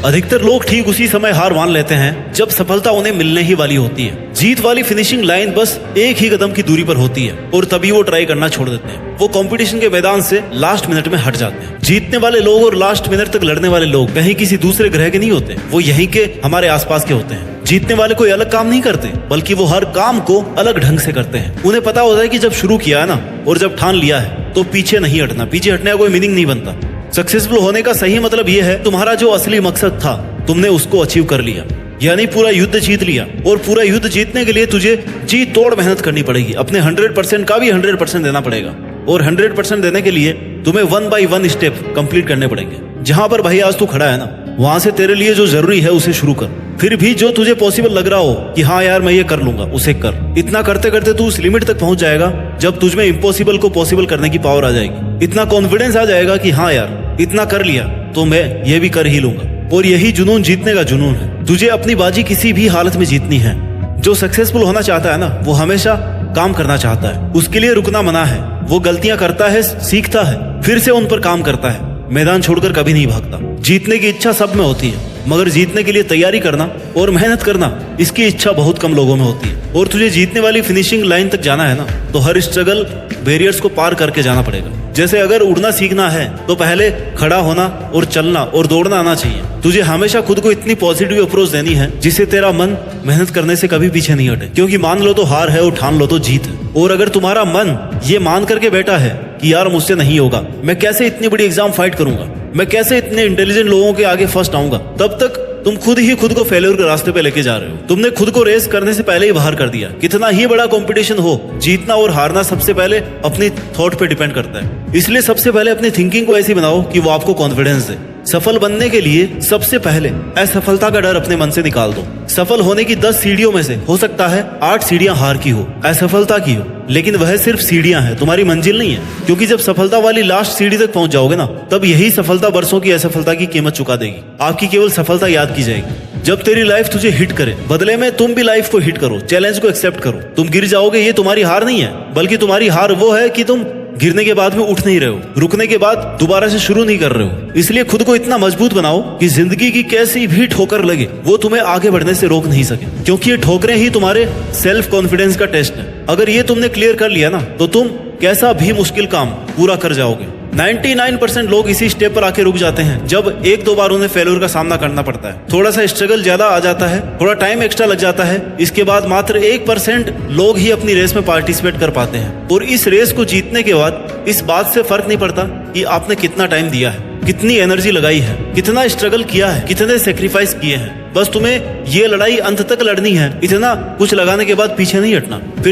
अधिकतर लोग ठीक उसी समय हार मान लेते हैं जब सफलता उन्हें मिलने ही वाली होती है। जीत वाली फिनिशिंग लाइन बस एक ही कदम की दूरी पर होती है और तभी वो ट्राई करना छोड़ देते हैं। वो कंपटीशन के मैदान से लास्ट मिनट में हट जाते हैं। जीतने वाले लोग और लास्ट मिनट तक लड़ने वाले लोग कहीं किसी दूसरे ग्रह के नहीं होते, वो यहीं के हमारे आसपास के होते हैं। जीतने वाले कोई अलग काम नहीं करते, बल्कि वो हर काम को अलग ढंग से करते हैं। उन्हें पता होता है कि जब शुरू किया है ना और जब ठान लिया है तो पीछे नहीं हटना। पीछे हटने का कोई मीनिंग नहीं बनता। सक्सेसफुल होने का सही मतलब ये है तुम्हारा जो असली मकसद था तुमने उसको अचीव कर लिया, यानी पूरा युद्ध जीत लिया। और पूरा युद्ध जीतने के लिए तुझे जी तोड़ मेहनत करनी पड़ेगी। अपने 100% का भी 100% देना पड़ेगा और 100% देने के लिए तुम्हें 1 by 1 स्टेप कंप्लीट करने पड़ेंगे। जहां पर भाई आज तू खड़ा है ना, वहां से तेरे लिए जो जरूरी है उसे शुरू कर। फिर भी जो तुझे पॉसिबल लग रहा हो कि हाँ यार मैं ये कर लूंगा, उसे कर। इतना करते करते तू उस लिमिट तक पहुंच जाएगा जब तुझमें इम्पॉसिबल को पॉसिबल करने की पावर आ जाएगी। इतना कॉन्फिडेंस आ जाएगा कि हाँ यार इतना कर लिया तो मैं ये भी कर ही लूंगा। और यही जुनून जीतने का जुनून है। तुझे अपनी बाजी किसी भी हालत में जीतनी है। जो सक्सेसफुल होना चाहता है ना, वो हमेशा काम करना चाहता है। उसके लिए रुकना मना है। वो गलतियां करता है, सीखता है, फिर से उन पर काम करता है। मैदान छोड़कर कभी नहीं भागता। जीतने की इच्छा सब में होती है, मगर जीतने के लिए तैयारी करना और मेहनत करना, इसकी इच्छा बहुत कम लोगों में होती है। और तुझे जीतने वाली फिनिशिंग लाइन तक जाना है ना, तो हर स्ट्रगल बैरियर्स को पार करके जाना पड़ेगा। जैसे अगर उड़ना सीखना है तो पहले खड़ा होना और चलना और दौड़ना आना चाहिए। तुझे हमेशा खुद को इतनी पॉजिटिव अप्रोच देनी है जिससे तेरा मन मेहनत करने से कभी पीछे नहीं हटे। क्योंकि मान लो तो हार है और ठान लो तो जीत है। और अगर तुम्हारा मन ये मान करके बैठा है कि यार मुझसे नहीं होगा, मैं कैसे इतनी बड़ी एग्जाम फाइट करूंगा, मैं कैसे इतने इंटेलिजेंट लोगों के आगे फर्स्ट आऊंगा, तब तक तुम खुद ही खुद को फेलियर के रास्ते पे लेके जा रहे हो। तुमने खुद को रेस करने से पहले ही बाहर कर दिया। कितना ही बड़ा कंपटीशन हो, जीतना और हारना सबसे पहले अपनी थॉट पे डिपेंड करता है। इसलिए सबसे पहले अपनी थिंकिंग को ऐसी बनाओ कि वो आपको कॉन्फिडेंस दे। सफल बनने के लिए सबसे पहले असफलता का डर अपने मन से निकाल दो। सफल होने की 10 सीढ़ियों में से हो सकता है 8 सीढ़ियां हार की हो, असफलता की हो, लेकिन वह सिर्फ सीढ़ियां हैं, तुम्हारी मंजिल नहीं है। क्योंकि जब सफलता वाली लास्ट सीढ़ी तक पहुंच जाओगे ना, तब यही सफलता वर्षों की असफलता की कीमत चुका देगी। आपकी केवल सफलता याद की जाएगी। जब तेरी लाइफ तुझे हिट करे, बदले में तुम भी लाइफ को हिट करो, चैलेंज को एक्सेप्ट करो। तुम गिर जाओगे, ये तुम्हारी हार नहीं है, बल्कि तुम्हारी हार वो है कि तुम गिरने के बाद भी उठ नहीं रहे हो, रुकने के बाद दोबारा से शुरू नहीं कर रहे हो। इसलिए खुद को इतना मजबूत बनाओ कि जिंदगी की कैसी भी ठोकर लगे वो तुम्हें आगे बढ़ने से रोक नहीं सके। क्योंकि ये ठोकरें ही तुम्हारे सेल्फ कॉन्फिडेंस का टेस्ट है। अगर ये तुमने क्लियर कर लिया ना, तो तुम कैसा भी मुश्किल काम पूरा कर जाओगे। 99% लोग इसी स्टेप पर आके रुक जाते हैं जब 1-2 बार उन्हें फेल्योर का सामना करना पड़ता है। थोड़ा सा स्ट्रगल ज्यादा आ जाता है, थोड़ा टाइम एक्स्ट्रा लग जाता है। इसके बाद मात्र 1% लोग ही अपनी रेस में पार्टिसिपेट कर पाते हैं। और इस रेस को जीतने के बाद इस बात से फर्क नहीं पड़ता कि आपने कितना टाइम दिया है, कितनी एनर्जी लगाई है, कितना स्ट्रगल किया है, कितने सेक्रीफाइस किए हैं। बस तुम्हें ये लड़ाई अंत तक लड़नी है। इतना कुछ लगाने के बाद पीछे नहीं हटना। फिर